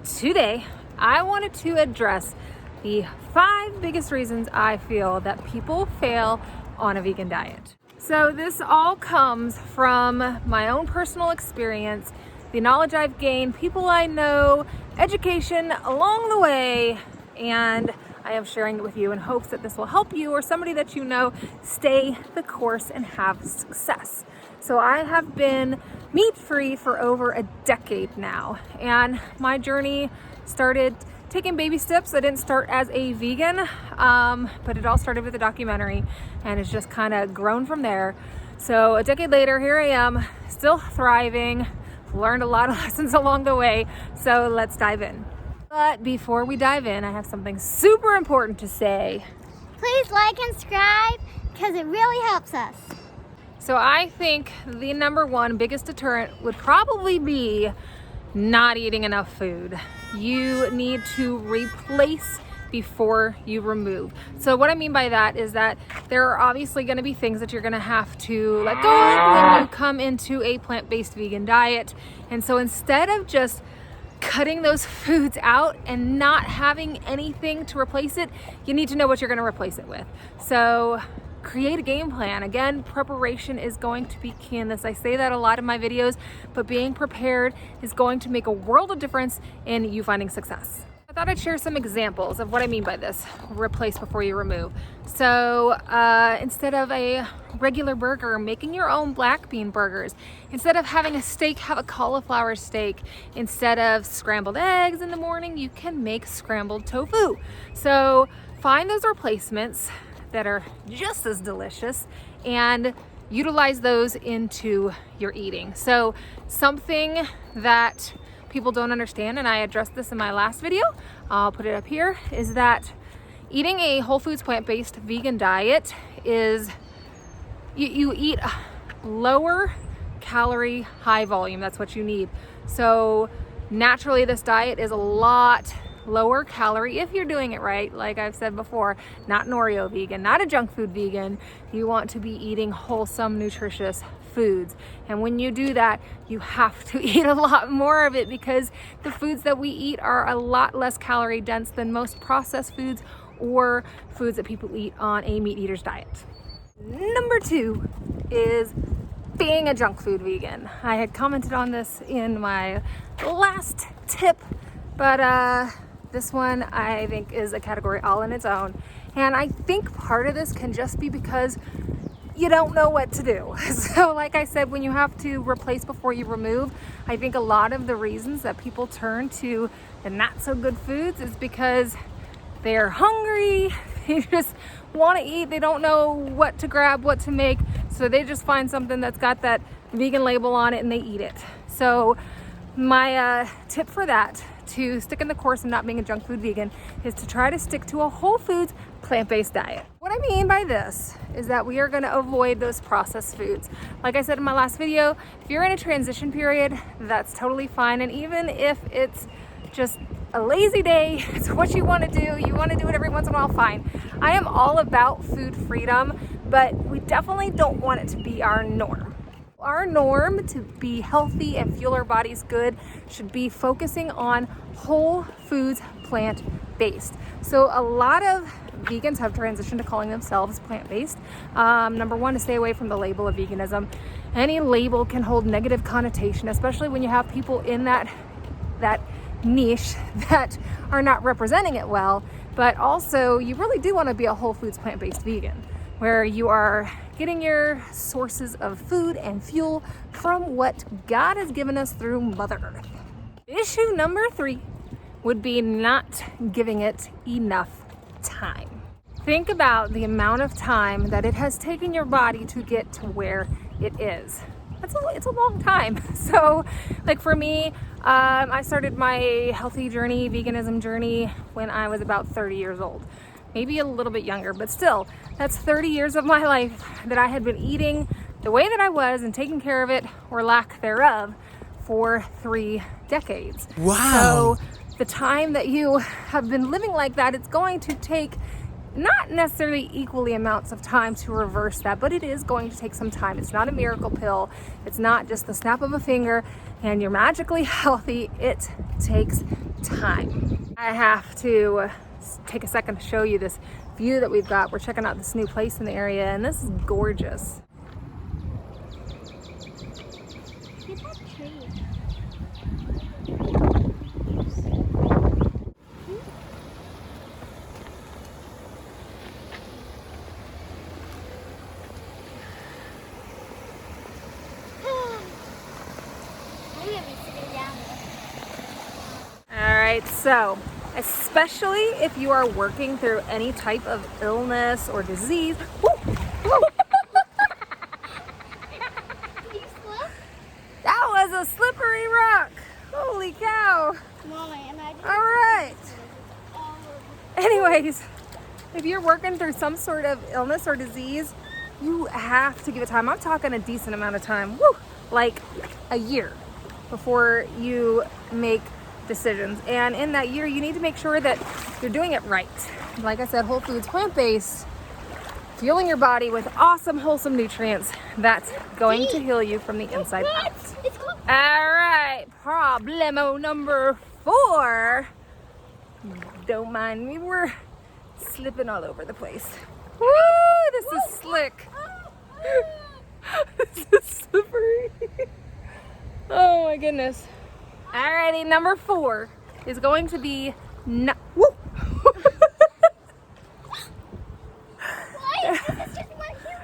Today, I wanted to address the 5 biggest reasons I feel that people fail on a vegan diet. So this all comes from my own personal experience, the knowledge I've gained, people I know, education along the way, and I am sharing it with you in hopes that this will help you or somebody that you know stay the course and have success. So I have been meat-free for over a decade now, and my journey started taking baby steps. I didn't start as a vegan, but it all started with a documentary, and it's just kind of grown from there. So a decade later, here I am, still thriving, learned a lot of lessons along the way, so let's dive in. But before we dive in, I have something super important to say. Please like and subscribe because it really helps us. So I think the number one biggest deterrent would probably be not eating enough food. You need to replace before you remove. So what I mean by that is that there are obviously going to be things that you're going to have to let go of when you come into a plant-based vegan diet. And so instead of just cutting those foods out and not having anything to replace it, you need to know what you're going to replace it with. So create a game plan. Again, preparation is going to be key in this. I say that a lot in my videos, but being prepared is going to make a world of difference in you finding success. I thought I'd share some examples of what I mean by this, replace before you remove. So instead of a regular burger, making your own black bean burgers. Instead of having a steak, have a cauliflower steak. Instead of scrambled eggs in the morning, you can make scrambled tofu. So find those replacements that are just as delicious and utilize those into your eating. So something that people don't understand, and I addressed this in my last video, I'll put it up here, is that eating a whole foods plant-based vegan diet is you eat lower calorie, high volume. That's what you need. So naturally this diet is a lot lower calorie if you're doing it right. Like I've said before, not an Oreo vegan, not a junk food vegan. You want to be eating wholesome, nutritious foods. And when you do that, you have to eat a lot more of it because the foods that we eat are a lot less calorie dense than most processed foods or foods that people eat on a meat eater's diet. Number 2 is being a junk food vegan. I had commented on this in my last tip, but this one I think is a category all in its own. And I think part of this can just be because you don't know what to do. So like I said, when you have to replace before you remove, I think a lot of the reasons that people turn to the not so good foods is because they're hungry, they just want to eat, they don't know what to grab, what to make, so they just find something that's got that vegan label on it and they eat it. So my tip for that, to stick in the course of not being a junk food vegan, is to try to stick to a whole foods plant-based diet. What I mean by this is that we are going to avoid those processed foods. Like I said in my last video, if you're in a transition period, that's totally fine. And even if it's just a lazy day, it's what you want to do, you want to do it every once in a while, fine. I am all about food freedom, but we definitely don't want it to be our norm. Our norm to be healthy and fuel our bodies good should be focusing on whole foods, plant-based. So a lot of vegans have transitioned to calling themselves plant-based. Number 1, to stay away from the label of veganism. Any label can hold negative connotation, especially when you have people in that niche that are not representing it well. But also, you really do want to be a whole foods plant-based vegan, where you are getting your sources of food and fuel from what God has given us through Mother Earth. Issue number 3 would be not giving it enough time. Think about the amount of time that it has taken your body to get to where it is. It's a long time. So like for me, I started my healthy journey, veganism journey, when I was about 30 years old. Maybe a little bit younger, but still, that's 30 years of my life that I had been eating the way that I was and taking care of it, or lack thereof, for 3 decades. Wow. So the time that you have been living like that, it's going to take not necessarily equally amounts of time to reverse that, but it is going to take some time. It's not a miracle pill. It's not just the snap of a finger and you're magically healthy. It takes time. I have to take a second to show you this view that we've got. We're checking out this new place in the area, and this is gorgeous. Look at that tree. I'm gonna be sitting down there. All right, so especially if you are working through any type of illness or disease. Woo, woo. Did you slip? That was a slippery rock. Holy cow. Mommy, imagine. All right. All Anyways, if you're working through some sort of illness or disease, you have to give it time. I'm talking a decent amount of time. Woo, like a year before you make decisions. And in that year, you need to make sure that you're doing it right. Like I said, whole foods, plant-based, fueling your body with awesome, wholesome nutrients that's going to heal you from the inside out. It's cool. All right, problemo number 4. Don't mind me, we're slipping all over the place. Woo, this is slick. This is slippery. Oh my goodness. Alrighty, number 4 is going to be not. Woo!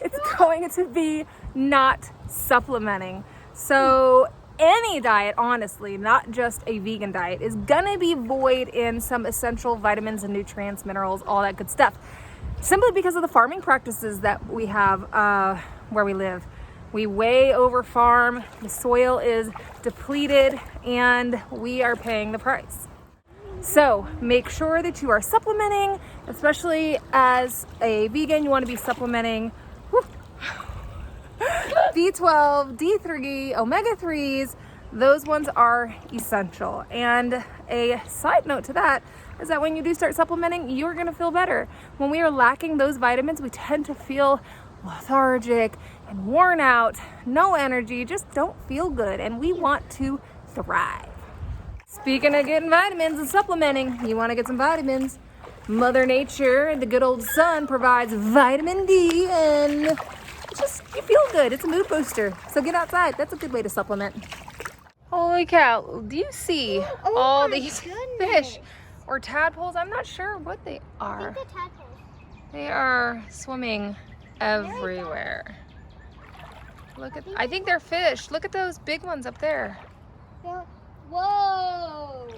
It's going to be not supplementing. So any diet, honestly, not just a vegan diet, is gonna be void in some essential vitamins and nutrients, minerals, all that good stuff. Simply because of the farming practices that we have where we live. We way over farm, the soil is depleted, and we are paying the price. So make sure that you are supplementing, especially as a vegan. You want to be supplementing B12, D3, omega-3s. Those ones are essential. And a side note to that is that when you do start supplementing, you're going to feel better. When we are lacking those vitamins, we tend to feel lethargic and worn out, no energy, just don't feel good, and we want to thrive. Speaking of getting vitamins and supplementing, you want to get some vitamins. Mother Nature, the good old sun, provides vitamin D, and just you feel good. It's a mood booster. So get outside. That's a good way to supplement. Holy cow, do you see all these fish or tadpoles? I'm not sure what they are. I think the tadpoles. They are swimming everywhere. Look at, I think they're fish. Look at those big ones up there. Whoa!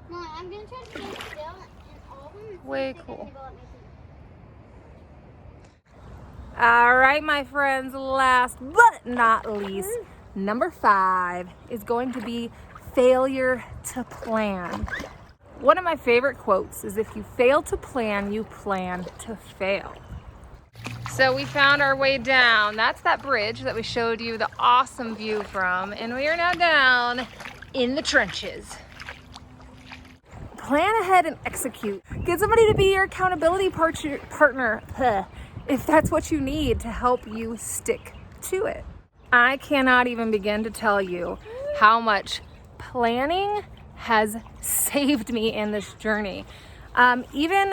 Mom, I'm gonna try to stand still and all of them. Way cool. All right, my friends, last but not least, number 5 is going to be failure to plan. One of my favorite quotes is, if you fail to plan, you plan to fail. So we found our way down. That's that bridge that we showed you the awesome view from, and we are now down in the trenches. Plan ahead and execute. Get somebody to be your accountability partner, if that's what you need to help you stick to it. I cannot even begin to tell you how much planning has saved me in this journey. Even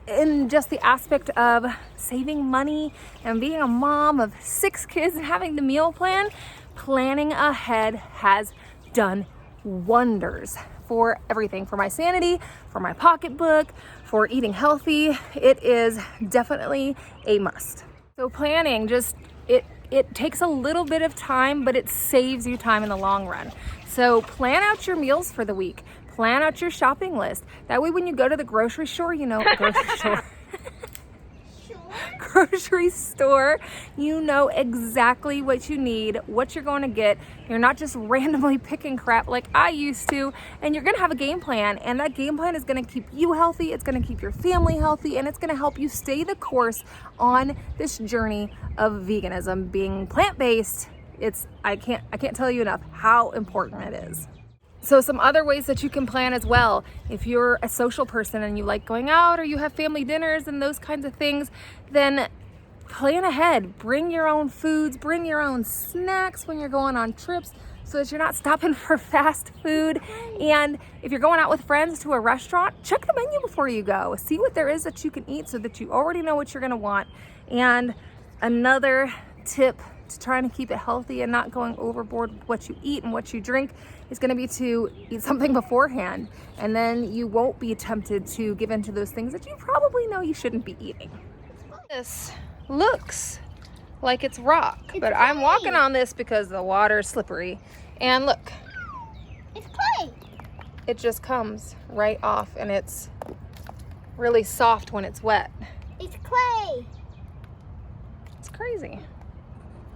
in just the aspect of saving money and being a mom of 6 kids and having the meal plan, planning ahead has done wonders for everything, for my sanity, for my pocketbook, for eating healthy. It is definitely a must. So planning, just it takes a little bit of time, but it saves you time in the long run. So plan out your meals for the week. Plan out your shopping list. That way when you go to the grocery store, grocery store, you know exactly what you need, what you're going to get. You're not just randomly picking crap like I used to, and you're going to have a game plan, and that game plan is going to keep you healthy, it's going to keep your family healthy, and it's going to help you stay the course on this journey of veganism. Being plant-based, I can't tell you enough how important it is. So some other ways that you can plan as well. If you're a social person and you like going out or you have family dinners and those kinds of things, then plan ahead. Bring your own foods, bring your own snacks when you're going on trips so that you're not stopping for fast food. And if you're going out with friends to a restaurant, check the menu before you go. See what there is that you can eat so that you already know what you're gonna want. And another tip to trying to keep it healthy and not going overboard with what you eat and what you drink is going to be to eat something beforehand, and then you won't be tempted to give into those things that you probably know you shouldn't be eating. This looks like it's rock, but I'm walking on this because the water's slippery. And look, It's clay. it just comes right off, and it's really soft when it's wet. It's clay. It's crazy.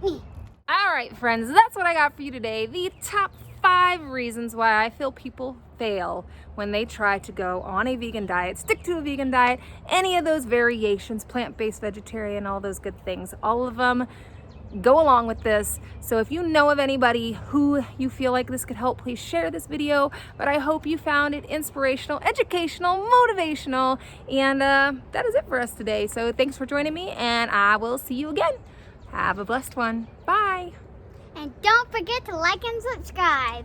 All right, friends, that's what I got for you today. The top 5 reasons why I feel people fail when they try to go on a vegan diet, stick to a vegan diet, any of those variations, plant-based, vegetarian, all those good things, all of them go along with this. So if you know of anybody who you feel like this could help, please share this video. But I hope you found it inspirational, educational, motivational, and that is it for us today. So thanks for joining me, and I will see you again. Have a blessed one. Bye. And don't forget to like and subscribe.